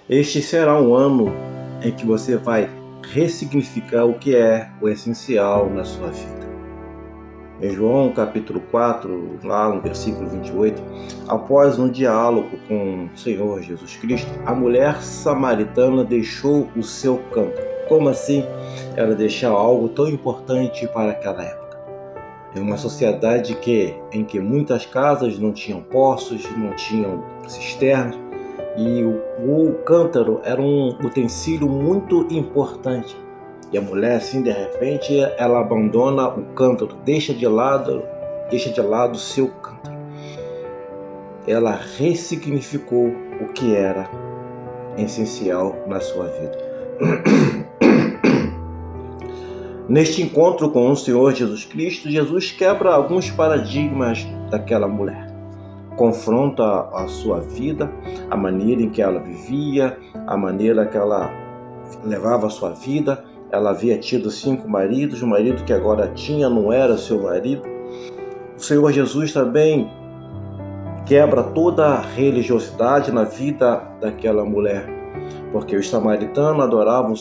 Este será um ano em que você vai ressignificar o que é o essencial na sua vida. Em João capítulo 4, lá no versículo 28, após um diálogo com o Senhor Jesus Cristo, a mulher samaritana deixou o seu cântaro. Como assim ela deixou algo tão importante para aquela época? Em uma sociedade em que muitas casas não tinham poços, não tinham cisternas, e o cântaro era um utensílio muito importante. E a mulher, assim, de repente, ela abandona o cântaro, deixa de lado o seu cântaro. Ela ressignificou o que era essencial na sua vida. Neste encontro com o Senhor Jesus Cristo, Jesus quebra alguns paradigmas daquela mulher. Confronta a sua vida, a maneira em que ela vivia, a maneira que ela levava a sua vida. Ela havia tido 5 maridos, o marido que agora tinha não era seu marido. O Senhor Jesus também quebra toda a religiosidade na vida daquela mulher, porque os samaritanos adoravam o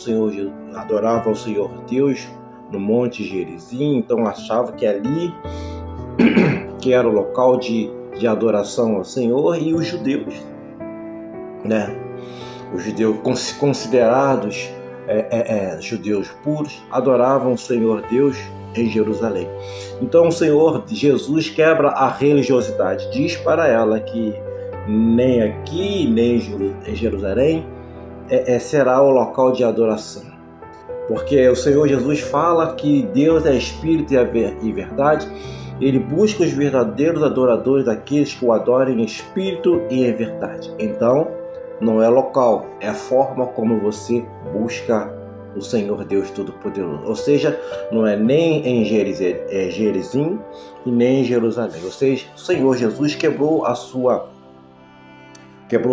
Senhor Deus no Monte Gerizim, então achavam que ali que era o local de adoração ao Senhor, e os judeus, os judeus considerados judeus puros, adoravam o Senhor Deus em Jerusalém. Então o Senhor Jesus quebra a religiosidade, diz para ela que nem aqui, nem em Jerusalém será o local de adoração. Porque o Senhor Jesus fala que Deus é Espírito e verdade. Ele busca os verdadeiros adoradores, daqueles que o adorem em Espírito e em verdade. Então, não é local, é a forma como você busca o Senhor Deus Todo-Poderoso. Ou seja, não é nem em Gerizim e nem em Jerusalém. Ou seja, o Senhor Jesus quebrou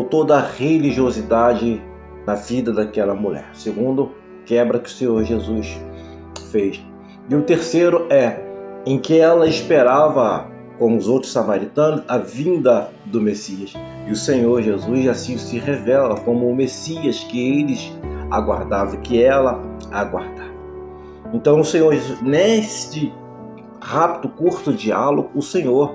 toda a religiosidade na vida daquela mulher. Segundo, quebra que o Senhor Jesus fez. E o terceiro em que ela esperava, como os outros samaritanos, a vinda do Messias. E o Senhor Jesus assim se revela como o Messias que eles aguardavam, que ela aguardava. Então o Senhor Jesus, neste rápido, curto diálogo, o Senhor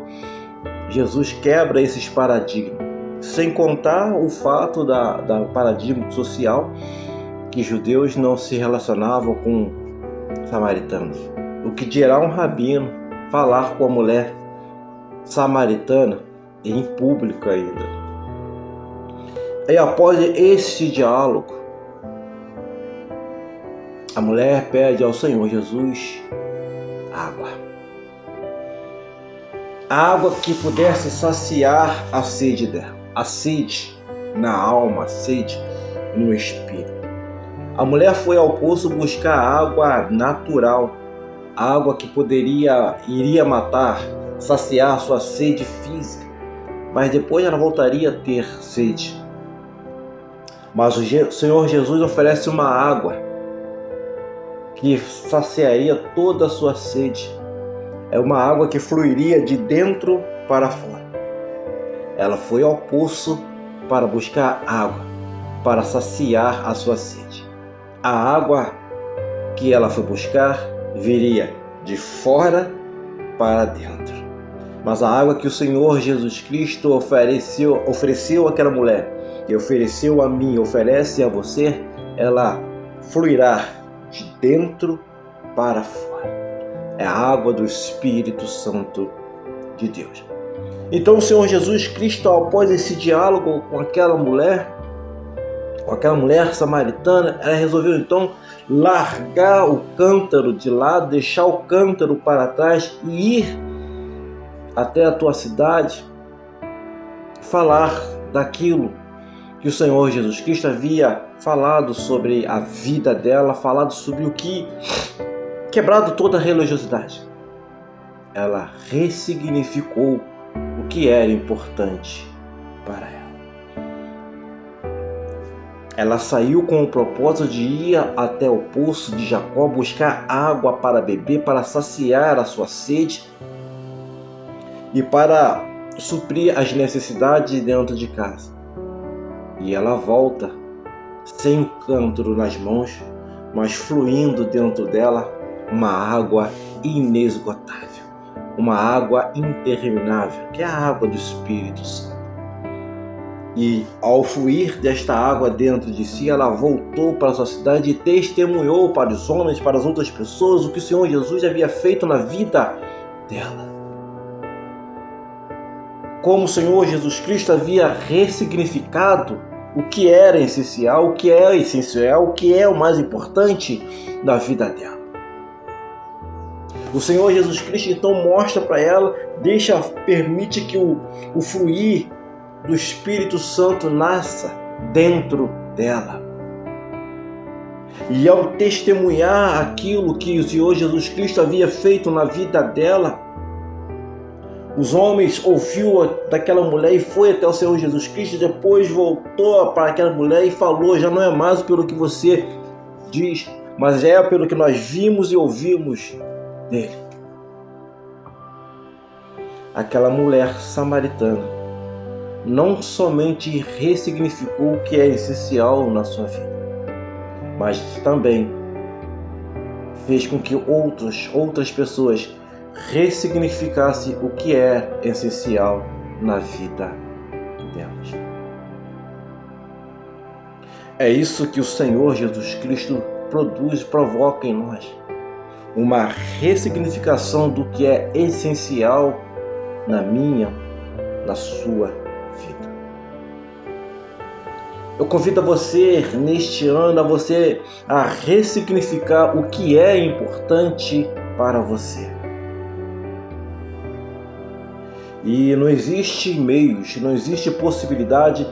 Jesus quebra esses paradigmas. Sem contar o fato da paradigma social, que judeus não se relacionavam com samaritanos. O que dirá um rabino falar com a mulher samaritana em público ainda? E após este diálogo, a mulher pede ao Senhor Jesus água. Água que pudesse saciar a sede dela, a sede na alma, a sede no espírito. A mulher foi ao poço buscar água natural, água que iria matar, saciar sua sede física, mas depois ela voltaria a ter sede. Mas o Senhor Jesus oferece uma água que saciaria toda a sua sede. É uma água que fluiria de dentro para fora. Ela foi ao poço para buscar água, para saciar a sua sede. A água que ela foi buscar viria de fora para dentro. Mas a água que o Senhor Jesus Cristo ofereceu àquela mulher, e ofereceu a mim, oferece a você, ela fluirá de dentro para fora. É a água do Espírito Santo de Deus. Então o Senhor Jesus Cristo, após esse diálogo com aquela mulher samaritana, ela resolveu então largar o cântaro de lado, deixar o cântaro para trás e ir até a tua cidade, falar daquilo que o Senhor Jesus Cristo havia falado sobre a vida dela, falado sobre o que quebrado toda a religiosidade. Ela ressignificou o que era importante para ela. Ela saiu com o propósito de ir até o poço de Jacó, buscar água para beber, para saciar a sua sede e para suprir as necessidades dentro de casa. E ela volta sem o cântaro nas mãos, mas fluindo dentro dela uma água inesgotável, uma água interminável, que é a água do Espírito Santo. E ao fluir desta água dentro de si, ela voltou para a sua cidade e testemunhou para os homens, para as outras pessoas, o que o Senhor Jesus havia feito na vida dela. Como o Senhor Jesus Cristo havia ressignificado o que era essencial, o que é essencial, o que é o mais importante na vida dela. O Senhor Jesus Cristo então mostra para ela, permite que o fluir do Espírito Santo nasça dentro dela. E ao testemunhar aquilo que o Senhor Jesus Cristo havia feito na vida dela, os homens ouviu daquela mulher e foi até o Senhor Jesus Cristo, depois voltou para aquela mulher e falou: já não é mais pelo que você diz, mas é pelo que nós vimos e ouvimos dele. Aquela mulher samaritana não somente ressignificou o que é essencial na sua vida, mas também fez com que outras pessoas ressignificassem o que é essencial na vida delas. É isso que o Senhor Jesus Cristo provoca em nós, uma ressignificação do que é essencial na minha, na sua vida. Eu convido você neste ano a ressignificar o que é importante para você. E não existe meios, não existe possibilidade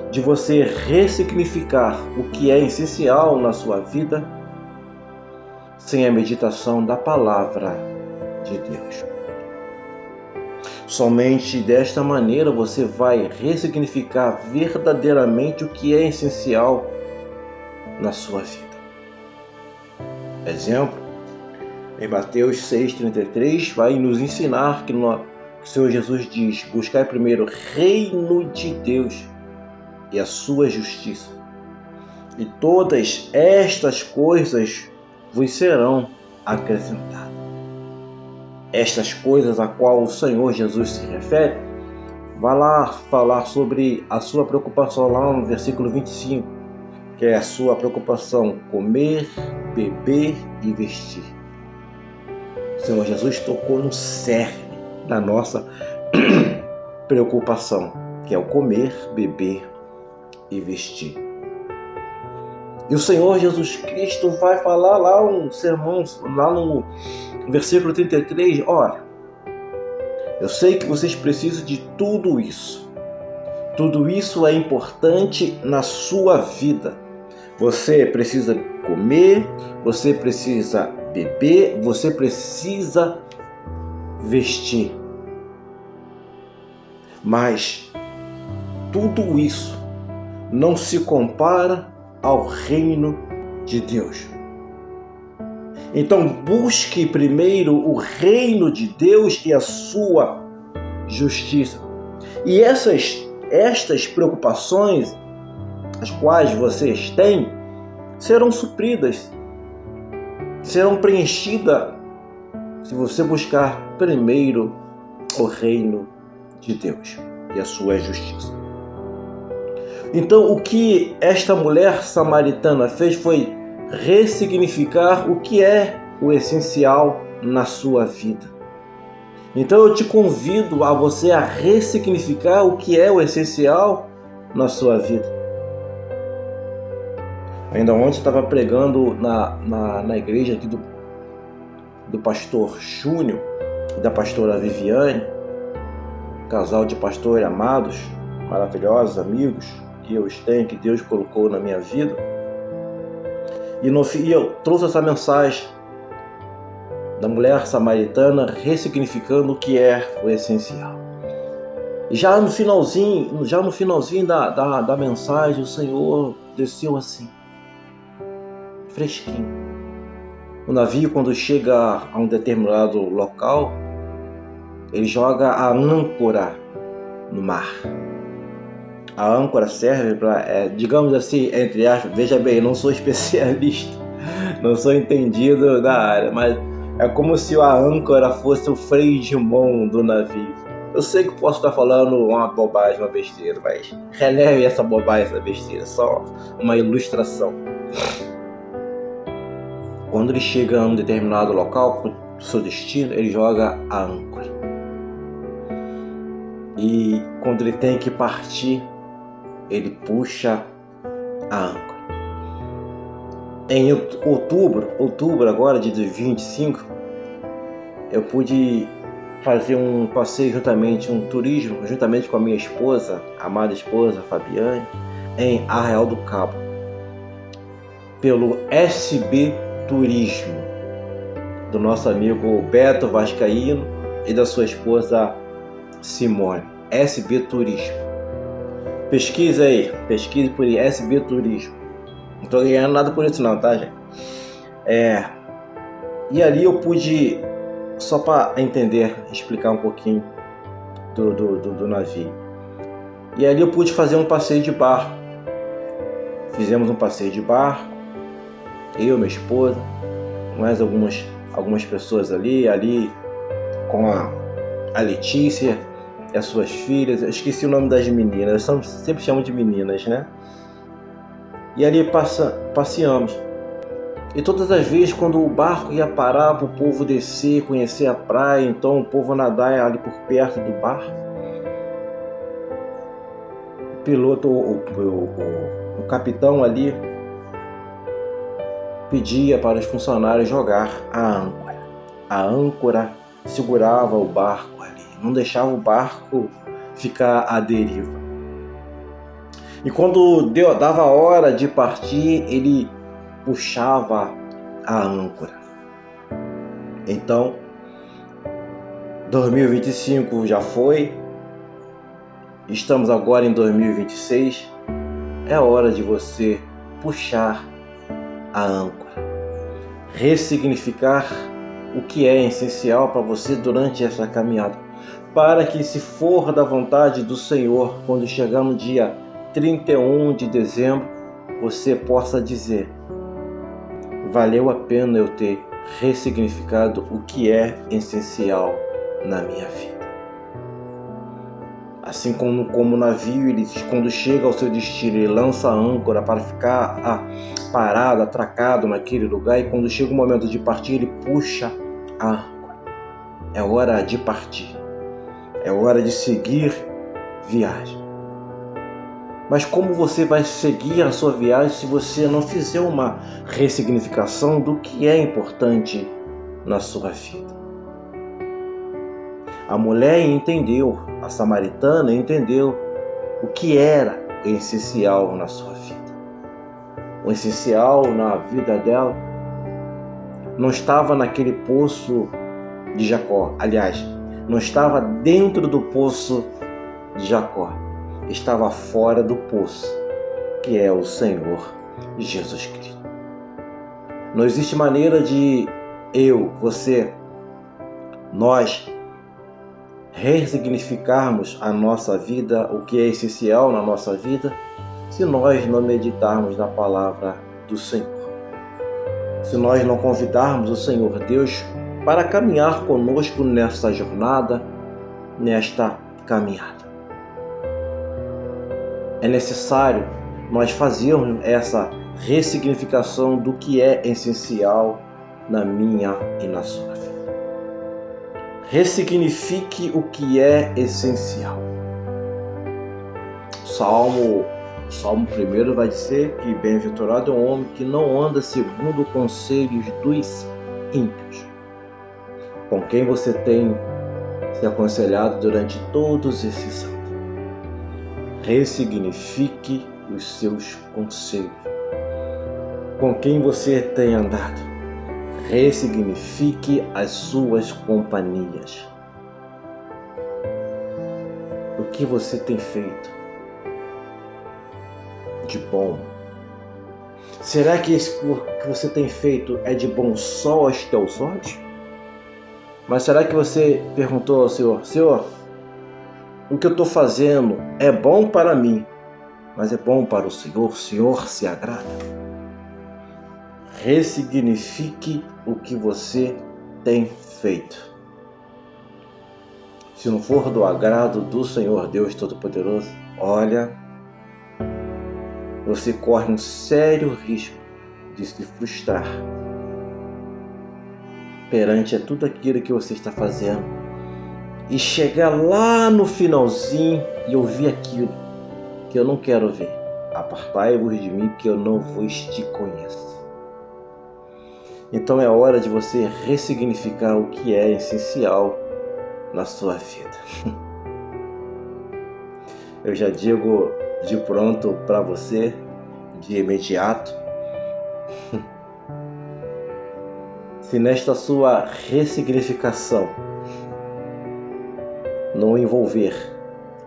de você ressignificar o que é essencial na sua vida sem a meditação da palavra de Deus. Somente desta maneira você vai ressignificar verdadeiramente o que é essencial na sua vida. Exemplo, em Mateus 6,33 vai nos ensinar que o Senhor Jesus diz: buscai primeiro o reino de Deus e a sua justiça, e todas estas coisas vos serão acrescentadas. Estas coisas a qual o Senhor Jesus se refere, vai lá falar sobre a sua preocupação lá no versículo 25, que é a sua preocupação comer, beber e vestir. O Senhor Jesus tocou no cerne da nossa preocupação, que é o comer, beber e vestir. E o Senhor Jesus Cristo vai falar lá um sermão, lá no versículo 33, olha, eu sei que vocês precisam de tudo isso. Tudo isso é importante na sua vida. Você precisa comer, você precisa beber, você precisa vestir. Mas tudo isso não se compara ao reino de Deus. Então busque primeiro o reino de Deus e a sua justiça. E estas preocupações, as quais vocês têm, serão supridas, serão preenchidas se você buscar primeiro o reino de Deus e a sua justiça. Então, o que esta mulher samaritana fez foi ressignificar o que é o essencial na sua vida. Então, eu te convido a você a ressignificar o que é o essencial na sua vida. Ainda ontem eu estava pregando na igreja aqui do pastor Júnior e da pastora Viviane, casal de pastores amados, maravilhosos, amigos que eu tenho, que Deus colocou na minha vida. E eu trouxe essa mensagem da mulher samaritana ressignificando o que é o essencial. E já no finalzinho da mensagem, o Senhor desceu assim, fresquinho. O navio, quando chega a um determinado local, ele joga a âncora no mar. A âncora serve para, digamos assim, entre aspas, veja bem, eu não sou especialista, não sou entendido da área, mas é como se a âncora fosse o freio de mão do navio. Eu sei que posso estar falando uma bobagem, uma besteira, mas releve essa bobagem, essa besteira, só uma ilustração. Quando ele chega a um determinado local, para o seu destino, ele joga a âncora. E quando ele tem que partir, ele puxa a âncora. Em outubro agora de 2025, eu pude fazer um passeio um turismo juntamente com a minha esposa, a amada esposa Fabiane, em Arraial do Cabo, pelo SB Turismo, do nosso amigo Beto Vascaíno e da sua esposa Simone. SB Turismo. Pesquise por aí, SB Turismo. Não tô ganhando nada por isso não, tá, gente? E ali eu pude, só para entender, explicar um pouquinho do navio. E ali eu pude fazer um passeio de barco. Fizemos um passeio de barco, eu, minha esposa, mais algumas pessoas ali com a Letícia e as suas filhas. Eu esqueci o nome das meninas, eu sempre chamo de meninas, né? E ali passeamos. E todas as vezes quando o barco ia parar para o povo descer, conhecer a praia, então o povo nadar ali por perto do barco, o piloto, o capitão ali pedia para os funcionários jogar a âncora. A âncora segurava o barco ali, não deixava o barco ficar à deriva. E quando dava a hora de partir, ele puxava a âncora. Então, 2025 já foi, estamos agora em 2026, é hora de você puxar a âncora, ressignificar o que é essencial para você durante essa caminhada, para que, se for da vontade do Senhor, quando chegar no dia 31 de dezembro, você possa dizer: valeu a pena eu ter ressignificado o que é essencial na minha vida. Assim como o navio, ele, quando chega ao seu destino, ele lança a âncora para ficar parado, atracado naquele lugar, e quando chega o momento de partir, ele puxa a âncora. É hora de partir, é hora de seguir viagem. Mas como você vai seguir a sua viagem se você não fizer uma ressignificação do que é importante na sua vida? A mulher entendeu, a samaritana entendeu o que era o essencial na sua vida. O essencial na vida dela não estava naquele poço de Jacó. Aliás, não estava dentro do poço de Jacó. Estava fora do poço, que é o Senhor Jesus Cristo. Não existe maneira de você, nós ressignificarmos a nossa vida, o que é essencial na nossa vida, se nós não meditarmos na palavra do Senhor. Se nós não convidarmos o Senhor Deus para caminhar conosco nessa jornada, nesta caminhada. É necessário nós fazermos essa ressignificação do que é essencial na minha e na sua vida. Ressignifique o que é essencial. Salmo 1 vai dizer que bem-aventurado é o homem que não anda segundo conselhos dos ímpios, com quem você tem se aconselhado durante todos esses anos. Ressignifique os seus conselhos. Com quem você tem andado. Ressignifique as suas companhias. O que você tem feito de bom? Será que o que você tem feito é de bom só aos teus olhos? Mas será que você perguntou ao Senhor: Senhor, o que eu estou fazendo é bom para mim, mas é bom para o Senhor se agrada. Ressignifique o que você tem feito. Se não for do agrado do Senhor Deus Todo-Poderoso, olha, você corre um sério risco de se frustrar perante tudo aquilo que você está fazendo e chegar lá no finalzinho e ouvir aquilo que eu não quero ver. Apartai-vos de mim, que eu não vos te conheço. Então é hora de você ressignificar o que é essencial na sua vida. Eu já digo de pronto para você, de imediato, se nesta sua ressignificação não envolver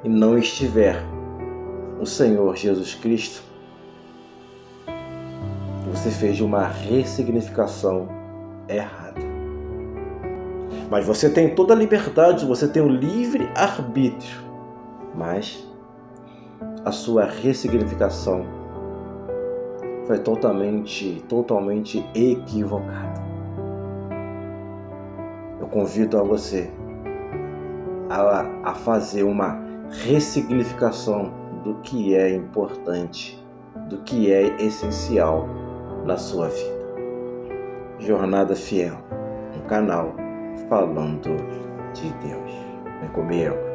e não estiver o Senhor Jesus Cristo, você fez uma ressignificação errada. Mas você tem toda a liberdade, você tem o livre arbítrio, mas a sua ressignificação foi totalmente equivocada. Eu convido a você a fazer uma ressignificação do que é importante, do que é essencial na sua vida. Jornada Fiel, um canal falando de Deus. Vem comigo.